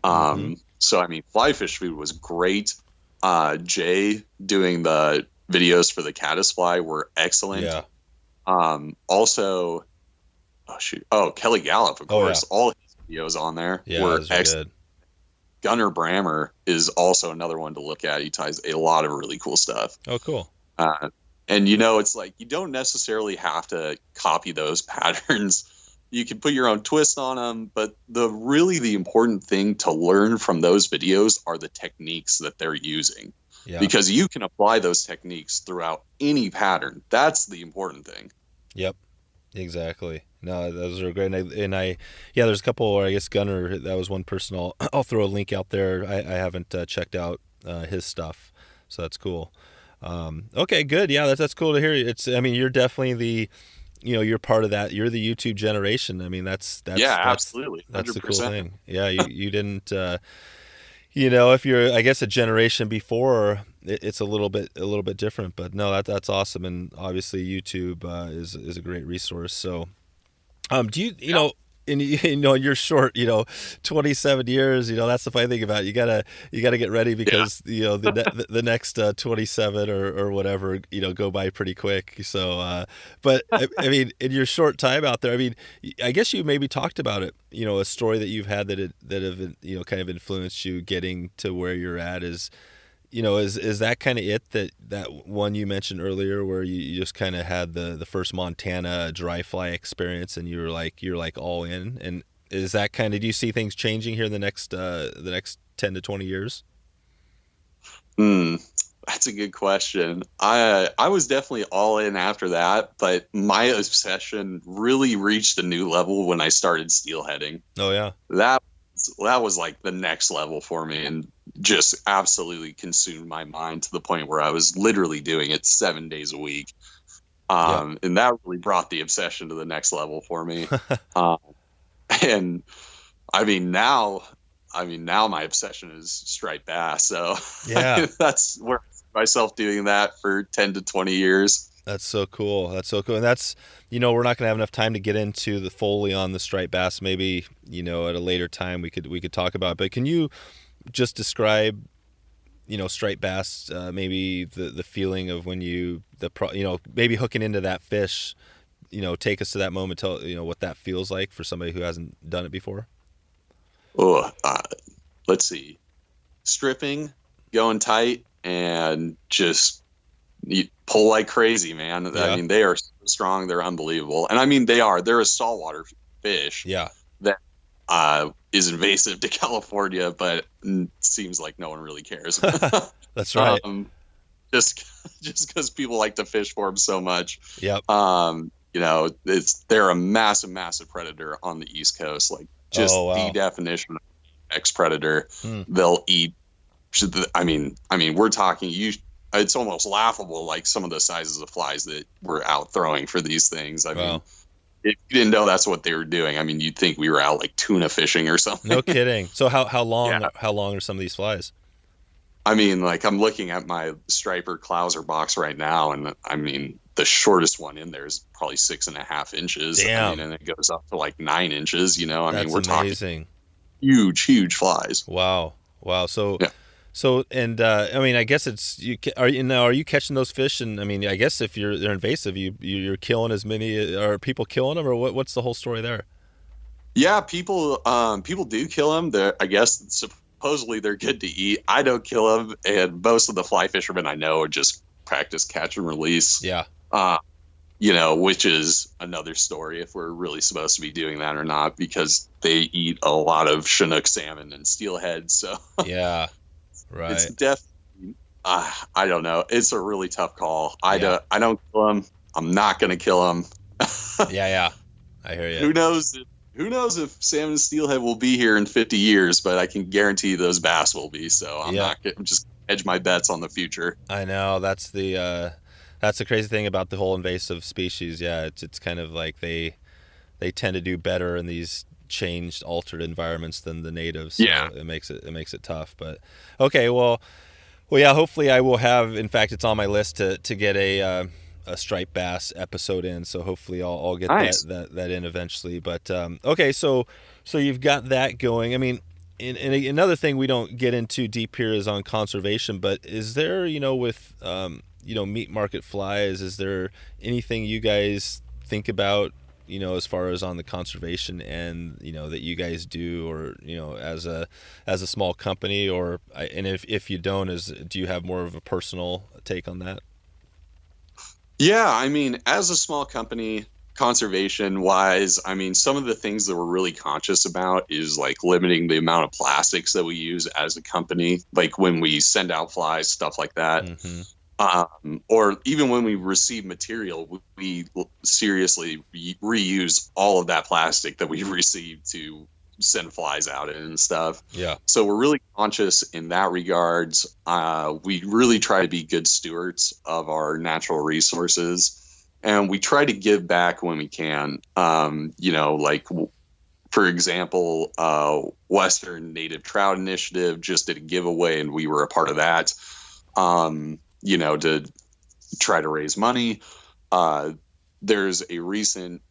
Speaker 3: So, I mean, Fly Fish Food was great. Jay doing the videos for the caddisfly were excellent.
Speaker 1: Yeah.
Speaker 3: Also, Kelly Galloup, of course. Yeah. All his videos on there were excellent. Good. Gunnar Brammer is also another one to look at. He ties a lot of really cool stuff.
Speaker 1: Oh, cool.
Speaker 3: And, it's like you don't necessarily have to copy those patterns. You can put your own twist on them. But the important thing to learn from those videos are the techniques that they're using. Yeah. Because you can apply those techniques throughout any pattern. That's the important thing.
Speaker 1: Yep, exactly. No, those are great. There's a couple, or I guess Gunnar, that was one person. I'll throw a link out there. I haven't checked out his stuff, so that's cool. Okay, good. Yeah, that's cool to hear. You're definitely you're part of that. You're the YouTube generation. I mean, that's
Speaker 3: absolutely. 100%.
Speaker 1: That's the cool thing. Yeah, you didn't. If you're, I guess, a generation before, it's a little bit different. But no, that's awesome, and obviously YouTube is a great resource. So. Do you in your short 27 years, that's the funny thing about it. You gotta get ready because the next 27 or whatever go by pretty quick. So but I mean, in your short time out there, I mean, I guess you maybe talked about it, a story that you've had that have kind of influenced you getting to where you're at is that kind of that one you mentioned earlier where you just kind of had the first Montana dry fly experience and you're like all in, and is that kind of, do you see things changing here in the next 10 to 20 years?
Speaker 3: That's a good question. I was definitely all in after that, but my obsession really reached a new level when I started steelheading.
Speaker 1: Oh yeah.
Speaker 3: That was like the next level for me and just absolutely consumed my mind to the point where I was literally doing it 7 days a week. And that really brought the obsession to the next level for me. And now my obsession is striped bass. So
Speaker 1: yeah,
Speaker 3: that's where I see myself doing that for 10 to 20 years.
Speaker 1: That's so cool. And that's, we're not going to have enough time to get into the fully on the striped bass. Maybe, at a later time we could talk about it. But can you just describe, striped bass, maybe the feeling of when maybe hooking into that fish, take us to that moment, tell, what that feels like for somebody who hasn't done it before?
Speaker 3: Let's see. Stripping, going tight, and just you pull like crazy, man. Yeah. I mean, they are so strong. They're unbelievable. And I mean, they're a saltwater fish.
Speaker 1: Yeah.
Speaker 3: That is invasive to California, but seems like no one really cares.
Speaker 1: That's right.
Speaker 3: Just because people like to fish for them so much.
Speaker 1: Yep.
Speaker 3: They're a massive predator on the East Coast. Like the definition of ex-predator. They'll eat. I mean, we're talking it's almost laughable, like some of the sizes of flies that we're out throwing for these things. I mean, if you didn't know that's what they were doing, I mean, you'd think we were out like tuna fishing or something.
Speaker 1: No kidding. So how long are some of these flies?
Speaker 3: I mean, like I'm looking at my striper Clouser box right now, and I mean, the shortest one in there is probably 6.5 inches.
Speaker 1: Damn.
Speaker 3: I mean, and it goes up to like 9 inches, That's
Speaker 1: we're
Speaker 3: talking huge flies.
Speaker 1: Wow. So, yeah. So, and I mean, I guess are you catching those fish? And I mean, I guess if they're invasive, you're killing as many. Are people killing them, or what's the whole story there?
Speaker 3: Yeah, people do kill them. I guess supposedly they're good to eat. I don't kill them, and most of the fly fishermen I know just practice catch and release.
Speaker 1: Yeah.
Speaker 3: which is another story if we're really supposed to be doing that or not, because they eat a lot of Chinook salmon and steelhead. So
Speaker 1: Yeah. Right.
Speaker 3: it's definitely, I don't know. It's a really tough call. I don't kill them. I'm not going to kill them.
Speaker 1: Yeah. I hear you.
Speaker 3: Who knows if salmon and steelhead will be here in 50 years, but I can guarantee those bass will be. So I'm just hedge my bets on the future.
Speaker 1: I know that's the crazy thing about the whole invasive species. Yeah. It's kind of like they tend to do better in these changed, altered environments than the natives. So
Speaker 3: yeah.
Speaker 1: It makes it tough, but okay. Well, yeah, hopefully I will have, in fact, it's on my list to get a striped bass episode in. So hopefully I'll get that in eventually. But, okay. So you've got that going. I mean, and another thing we don't get into deep here is on conservation, but is there, with, meat market flies, is there anything you guys think about, as far as on the conservation end, that you guys do, or, as a small company, or, and if you don't, do you have more of a personal take on that?
Speaker 3: Yeah. I mean, as a small company, conservation wise, I mean, some of the things that we're really conscious about is like limiting the amount of plastics that we use as a company, like when we send out flies, stuff like that.
Speaker 1: Mm-hmm.
Speaker 3: Or even when we receive material, we seriously reuse all of that plastic that we receive to send flies out in and stuff.
Speaker 1: Yeah.
Speaker 3: So we're really conscious in that regards. We really try to be good stewards of our natural resources, and we try to give back when we can. Like, for example, Western Native Trout Initiative just did a giveaway, and we were a part of that. To try to raise money. There's a recent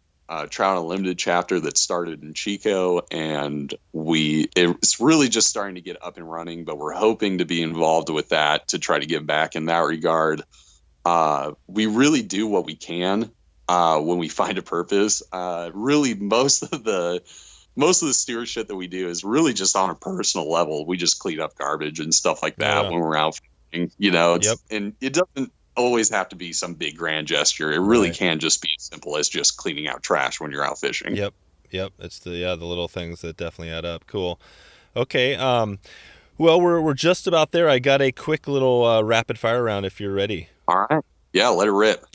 Speaker 3: Trout Unlimited chapter that started in Chico, and it's really just starting to get up and running, but we're hoping to be involved with that to try to give back in that regard. We really do what we can when we find a purpose. Really, most of the stewardship that we do is really just on a personal level. We just clean up garbage and stuff like that when we're out. And it doesn't always have to be some big grand gesture. It really can just be as simple as just cleaning out trash when you're out fishing.
Speaker 1: Yep. It's the little things that definitely add up. Cool. Okay. Well, we're just about there. I got a quick little rapid fire round if you're ready.
Speaker 3: All right. Yeah, let it rip.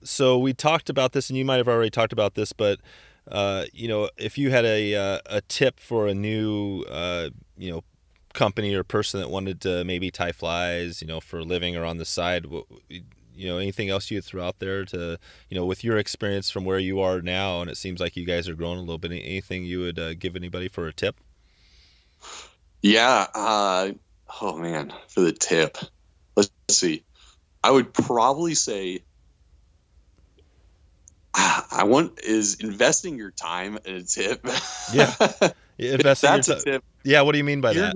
Speaker 1: So we talked about this, and you might have already talked about this, but if you had a tip for a new company or person that wanted to maybe tie flies, for a living or on the side, anything else you'd throw out there to, with your experience from where you are now, and it seems like you guys are growing a little bit, anything you would give anybody for a tip?
Speaker 3: Yeah. Oh man, for the tip, let's see. I would probably say, is investing your time in a tip.
Speaker 1: Yeah.
Speaker 3: That's a tip.
Speaker 1: Yeah. What do you mean by that?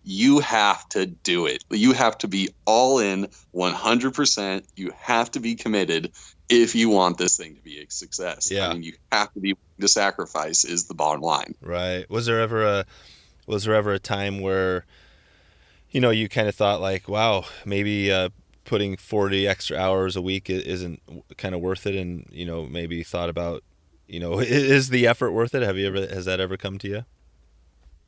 Speaker 3: You have to do it. You have to be all in 100%. You have to be committed if you want this thing to be a success.
Speaker 1: Yeah.
Speaker 3: I mean, you have to be willing to sacrifice is the bottom line.
Speaker 1: Right. Was there ever a time where, you kind of thought like, wow, maybe putting 40 extra hours a week isn't kind of worth it, and maybe thought about, is the effort worth it? Has that ever come to you?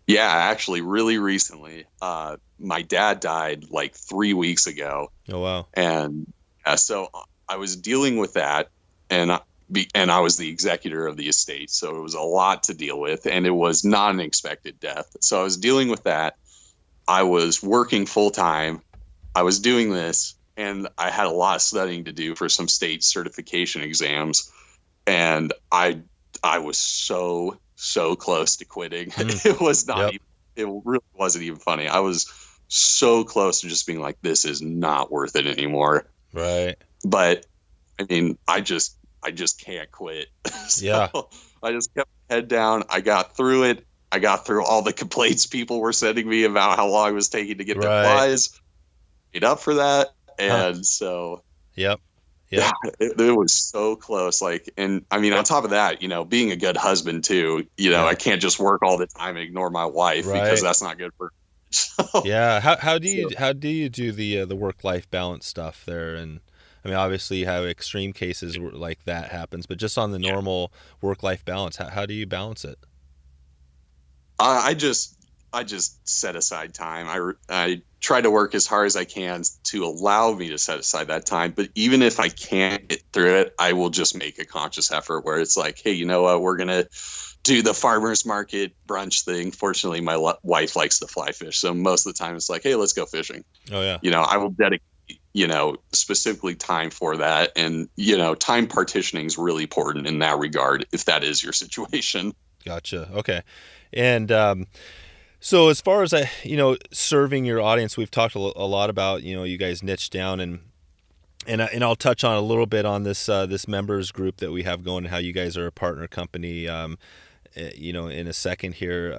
Speaker 3: Yeah, actually, really recently, my dad died like 3 weeks ago.
Speaker 1: Oh wow!
Speaker 3: And so I was dealing with that, and I was the executor of the estate, so it was a lot to deal with, and it was not an expected death. So I was dealing with that. I was working full time. I was doing this, and I had a lot of studying to do for some state certification exams, and I was so close to quitting. It was not even, it really wasn't even funny. I was so close to just being like, this is not worth it anymore.
Speaker 1: Right.
Speaker 3: But I mean, I just can't quit. So I just kept my head down. I got through it. I got through all the complaints people were sending me about how long it was taking to get their flies. Made up for that. And so
Speaker 1: yeah,
Speaker 3: it was so close. Like, and I mean, on top of that, being a good husband too, I can't just work all the time and ignore my wife because that's not good for her. So,
Speaker 1: yeah. How do you do the work-life balance stuff there? And I mean, obviously you have extreme cases where, like that happens, but just on the normal work-life balance, how do you balance it?
Speaker 3: I just set aside time. I try to work as hard as I can to allow me to set aside that time. But even if I can't get through it, I will just make a conscious effort where it's like, hey, you know what? We're going to do the farmer's market brunch thing. Fortunately, my wife likes to fly fish. So most of the time it's like, hey, let's go fishing.
Speaker 1: Oh, yeah.
Speaker 3: I will dedicate, specifically time for that. And, time partitioning is really important in that regard, if that is your situation.
Speaker 1: Gotcha. Okay. And, so as far as serving your audience, we've talked a lot about, you guys niche down and I'll touch on a little bit on this members group that we have going and how you guys are a partner company, in a second here.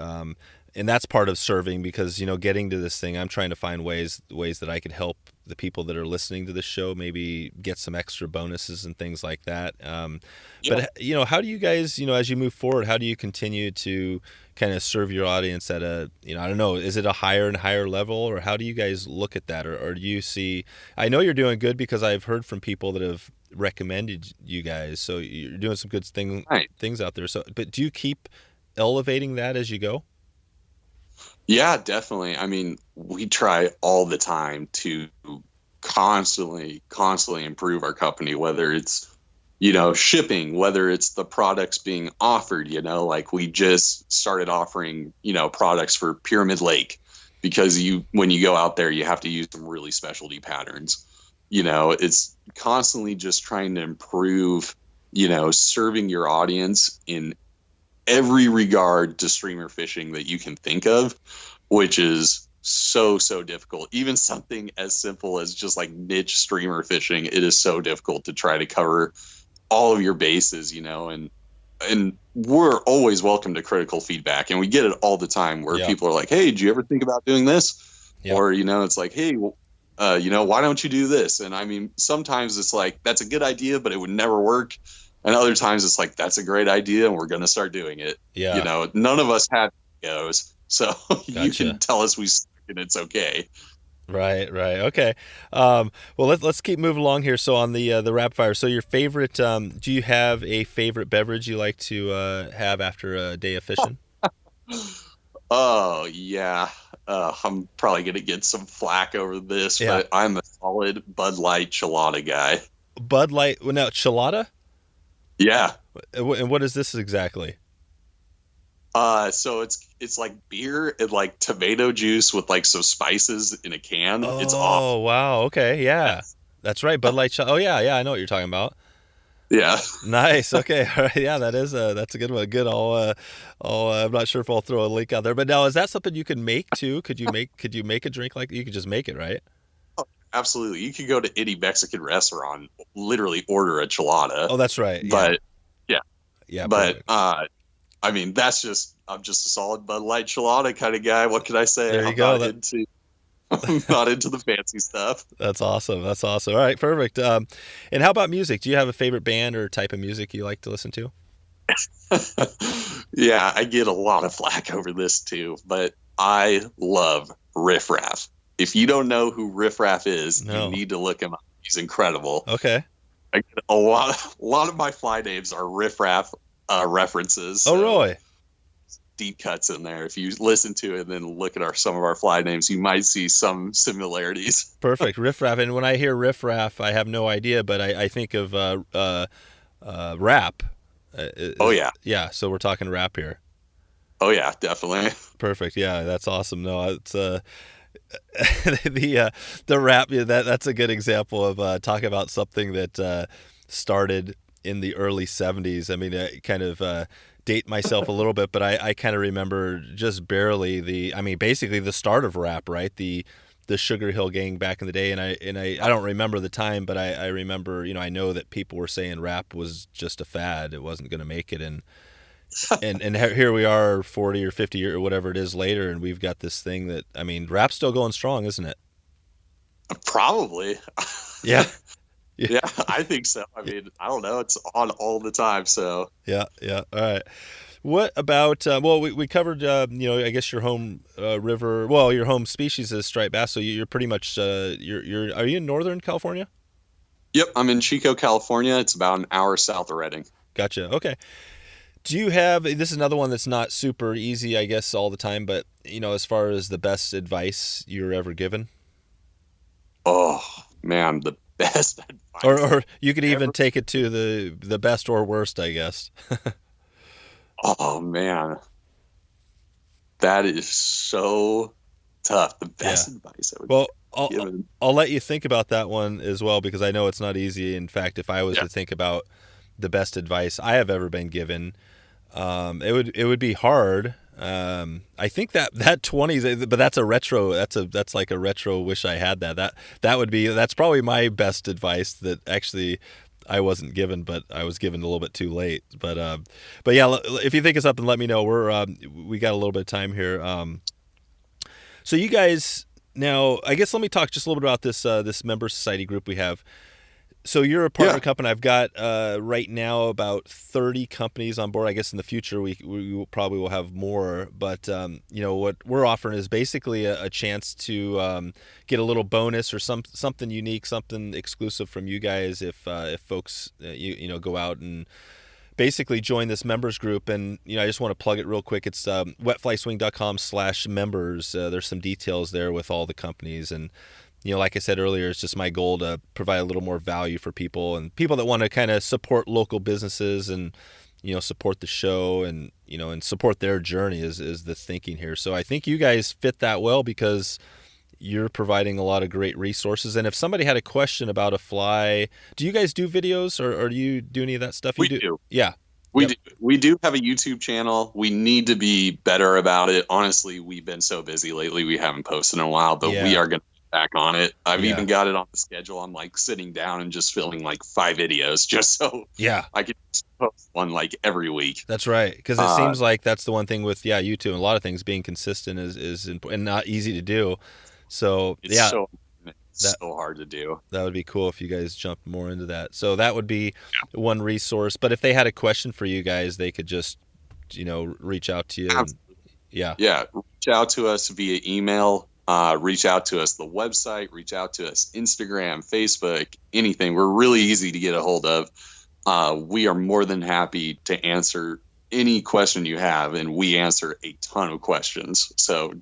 Speaker 1: And that's part of serving because, getting to this thing, I'm trying to find ways that I could help the people that are listening to the show, maybe get some extra bonuses and things like that. But, how do you guys, as you move forward, how do you continue to kind of serve your audience at a, I don't know, is it a higher and higher level, or how do you guys look at that? Or do you see, I know you're doing good because I've heard from people that have recommended you guys. So you're doing some good things out there. So, but do you keep elevating that as you go?
Speaker 3: Yeah, definitely. I mean, we try all the time to constantly improve our company, whether it's, shipping, whether it's the products being offered, like we just started offering, products for Pyramid Lake because when you go out there, you have to use some really specialty patterns. It's constantly just trying to improve, serving your audience in every regard to streamer fishing that you can think of, which is so difficult. Even something as simple as just like niche streamer fishing, it is so difficult to try to cover all of your bases, and we're always welcome to critical feedback, and we get it all the time where people are like, hey, did you ever think about doing this? Or it's like, hey, why don't you do this? And I mean, sometimes it's like, that's a good idea, but it would never work. And other times it's like, that's a great idea and we're going to start doing it. None of us have egos, so you can tell us we suck and it's okay.
Speaker 1: Right. Okay. Well, let's keep moving along here. So on the rapid fire, so your favorite, do you have a favorite beverage you like to have after a day of fishing?
Speaker 3: Oh yeah. I'm probably going to get some flack over this, but I'm a solid Bud Light Chilada guy.
Speaker 1: Bud Light, well, now Chilada?
Speaker 3: Yeah.
Speaker 1: And what is this exactly?
Speaker 3: So it's like beer and like tomato juice with like some spices in a can.
Speaker 1: Oh,
Speaker 3: it's awesome.
Speaker 1: Oh, wow. Okay. Yeah. That's right. Bud Light. Oh, yeah. I know what you're talking about.
Speaker 3: Yeah.
Speaker 1: Nice. Okay. All right. Yeah, that's a good one. Good. I'm not sure if I'll throw a link out there, but now is that something you can make too? Could you make a drink like you could just make it, right?
Speaker 3: Oh, absolutely. You could go to any Mexican restaurant, literally order a chilada.
Speaker 1: Oh, that's right.
Speaker 3: But
Speaker 1: but
Speaker 3: I mean, I'm just a solid Bud Light Chilada kind of guy. What can I say?
Speaker 1: There you go.
Speaker 3: I'm not into the fancy stuff.
Speaker 1: That's awesome. All right, perfect. And how about music? Do you have a favorite band or type of music you like to listen to?
Speaker 3: Yeah, I get a lot of flack over this too, but I love Riff Raff. If you don't know who Riff Raff is, you need to look him up. He's incredible.
Speaker 1: Okay.
Speaker 3: I get a lot of my fly names are Riff Raff references.
Speaker 1: Oh, really?
Speaker 3: Deep cuts in there. If you listen to it and then look at some of our fly names, you might see some similarities.
Speaker 1: Perfect. Riff Raff. And when I hear Riff Raff, I have no idea, but I think of rap.
Speaker 3: Oh, yeah.
Speaker 1: Yeah, so we're talking rap here.
Speaker 3: Oh, yeah, definitely.
Speaker 1: Perfect. Yeah, that's awesome. No, it's the rap. Yeah, that's a good example of talking about something that started in the early 70s. I mean, I kind of date myself a little bit, but I kind of remember just barely basically the start of rap, right? The Sugar Hill Gang back in the day, and I don't remember the time, but I remember, I know that people were saying rap was just a fad. It wasn't going to make it, and here we are 40 or 50 years or whatever it is later, and we've got this thing that, I mean, rap's still going strong, isn't it?
Speaker 3: Probably.
Speaker 1: Yeah.
Speaker 3: Yeah, I think so. I mean, I don't know. It's on all the time, so.
Speaker 1: Yeah. All right. What about, we covered, I guess your home river, your home species is striped bass, so you're pretty much, are you in Northern California?
Speaker 3: Yep, I'm in Chico, California. It's about an hour south of Redding.
Speaker 1: Gotcha. Okay. Do you have, this is another one that's not super easy, I guess, all the time, but, as far as the best advice you're ever given?
Speaker 3: Oh, man, the best advice.
Speaker 1: Or you could even take it to the best or worst, I guess.
Speaker 3: Oh, man. That is so tough. The best advice I would give.
Speaker 1: I'll let you think about that one as well, because I know it's not easy. In fact, if I was to think about the best advice I have ever been given, it would be hard. I think that 20s, but that's a retro. That's like a retro. Wish I had that. That's probably my best advice that actually I wasn't given, but I was given a little bit too late. But yeah, if you think of something, let me know. We got a little bit of time here. So you guys, now I guess let me talk just a little bit about this member society group we have. So you're a partner company. I've got right now about 30 companies on board. I guess in the future we probably will have more. But what we're offering is basically a chance to get a little bonus or something unique, something exclusive from you guys if folks go out and basically join this members group. And I just want to plug it real quick. It's wetflyswing.com/members. There's some details there with all the companies. And like I said earlier, it's just my goal to provide a little more value for people and people that want to kind of support local businesses and, support the show and, and support their journey is the thinking here. So I think you guys fit that well because you're providing a lot of great resources. And if somebody had a question about a fly, do you guys do videos or do you do any of that stuff?
Speaker 3: We do.
Speaker 1: Yeah.
Speaker 3: We do have a YouTube channel. We need to be better about it. Honestly, we've been so busy lately. We haven't posted in a while, but we are going to back on it. I've even got it on the schedule. I'm like sitting down and just filming like 5 videos just so I can just post one like every week.
Speaker 1: That's right, because it seems like that's the one thing with YouTube and a lot of things, being consistent is and not easy to do. So
Speaker 3: it's so hard to do.
Speaker 1: That would be cool if you guys jumped more into that. So that would be one resource. But if they had a question for you guys, they could just reach out to you.
Speaker 3: Reach out to us via email. Reach out to us, the website, reach out to us, Instagram, Facebook, anything. We're really easy to get a hold of. We are more than happy to answer any question you have, and we answer a ton of questions. So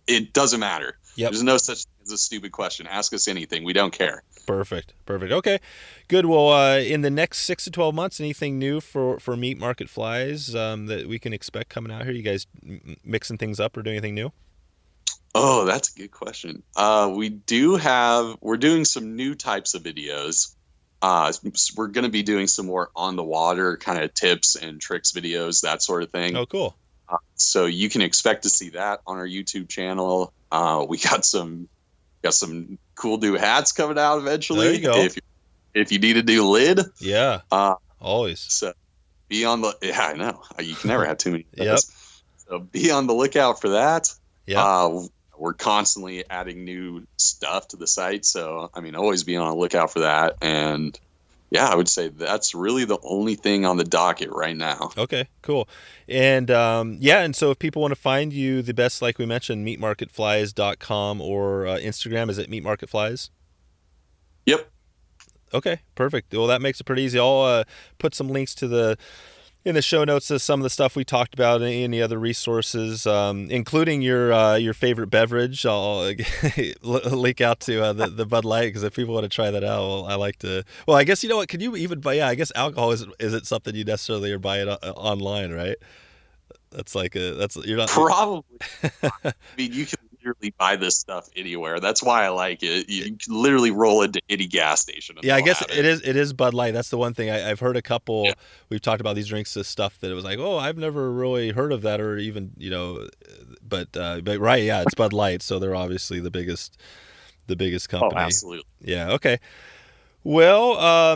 Speaker 3: it doesn't matter.
Speaker 1: Yep.
Speaker 3: There's no such thing as a stupid question. Ask us anything. We don't care.
Speaker 1: Perfect. Okay, good. Well, in the next 6 to 12 months, anything new for Meat Market Flies that we can expect coming out here? You guys mixing things up or doing anything new?
Speaker 3: Oh, that's a good question. We're doing some new types of videos. We're going to be doing some more on the water kind of tips and tricks videos, that sort of thing.
Speaker 1: Oh, cool.
Speaker 3: So you can expect to see that on our YouTube channel. We got some cool new hats coming out eventually.
Speaker 1: There you go.
Speaker 3: If you need a new lid.
Speaker 1: Yeah. Always.
Speaker 3: So be on the, I know you can never have too many.
Speaker 1: Yep.
Speaker 3: So be on the lookout for that.
Speaker 1: Yeah.
Speaker 3: We're constantly adding new stuff to the site. So, always be on the lookout for that. And I would say that's really the only thing on the docket right now.
Speaker 1: Okay, cool. And and so if people want to find you, the best, like we mentioned, meatmarketflies.com or Instagram, is it meatmarketflies?
Speaker 3: Yep.
Speaker 1: Okay, perfect. Well, that makes it pretty easy. I'll put some links in the show notes to some of the stuff we talked about and any other resources, including your favorite beverage. I'll link out to the Bud Light, because if people want to try that out, I like to. Well, I guess could you even buy? Yeah, I guess alcohol isn't something you necessarily are buying online, right? You're not
Speaker 3: probably. You can literally buy this stuff anywhere. That's why I like it. You can literally roll into any gas station.
Speaker 1: I guess it is Bud Light. That's the one thing I've heard a couple. Yeah. We've talked about these drinks, this stuff that it was like, oh, I've never really heard of that, or even but right, yeah, it's Bud Light, so they're obviously the biggest company.
Speaker 3: Oh, absolutely.
Speaker 1: Yeah. Okay. Well,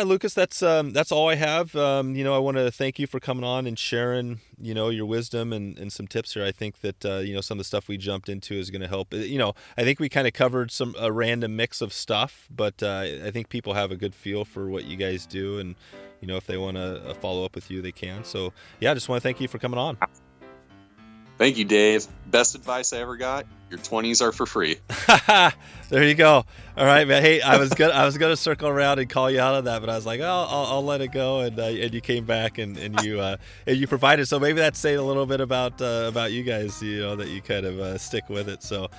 Speaker 1: Lucas, that's all I have. I want to thank you for coming on and sharing, your wisdom and some tips here. I think that, some of the stuff we jumped into is going to help. I think we kind of covered a random mix of stuff, but I think people have a good feel for what you guys do. And, if they want to follow up with you, they can. So, I just want to thank you for coming on.
Speaker 3: Thank you, Dave. Best advice I ever got. Your 20s are for free.
Speaker 1: There you go. All right, man. Hey, I was gonna circle around and call you out on that, but I was like, oh, I'll let it go. And you came back and you provided. So maybe that's saying a little bit about you guys, that you kind of stick with it. So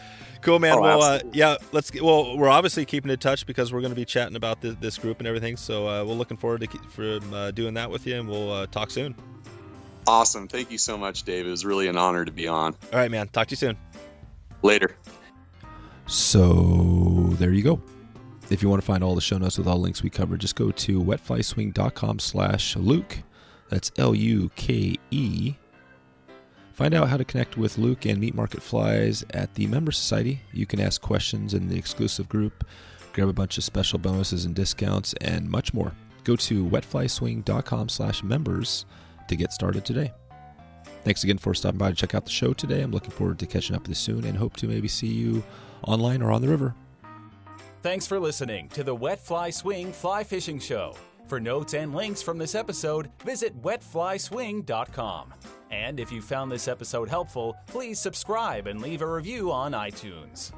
Speaker 1: cool, man. Well, yeah, we're obviously keeping in touch because we're going to be chatting about this group and everything. So we're looking forward to doing that with you, and we'll talk soon.
Speaker 3: Awesome. Thank you so much, Dave. It was really an honor to be on.
Speaker 1: All right, man. Talk to you soon.
Speaker 3: Later.
Speaker 1: So there you go. If you want to find all the show notes with all the links we covered, just go to wetflyswing.com/Luke. That's Luke. Find out how to connect with Luke and Meat Market Flies at the Member Society. You can ask questions in the exclusive group, grab a bunch of special bonuses and discounts, and much more. Go to wetflyswing.com/members to get started today. Thanks again for stopping by to check out the show today. I'm looking forward to catching up with you soon and hope to maybe see you online or on the river.
Speaker 2: Thanks for listening to the Wet Fly Swing Fly Fishing Show. For notes and links from this episode, visit wetflyswing.com. And if you found this episode helpful, please subscribe and leave a review on iTunes.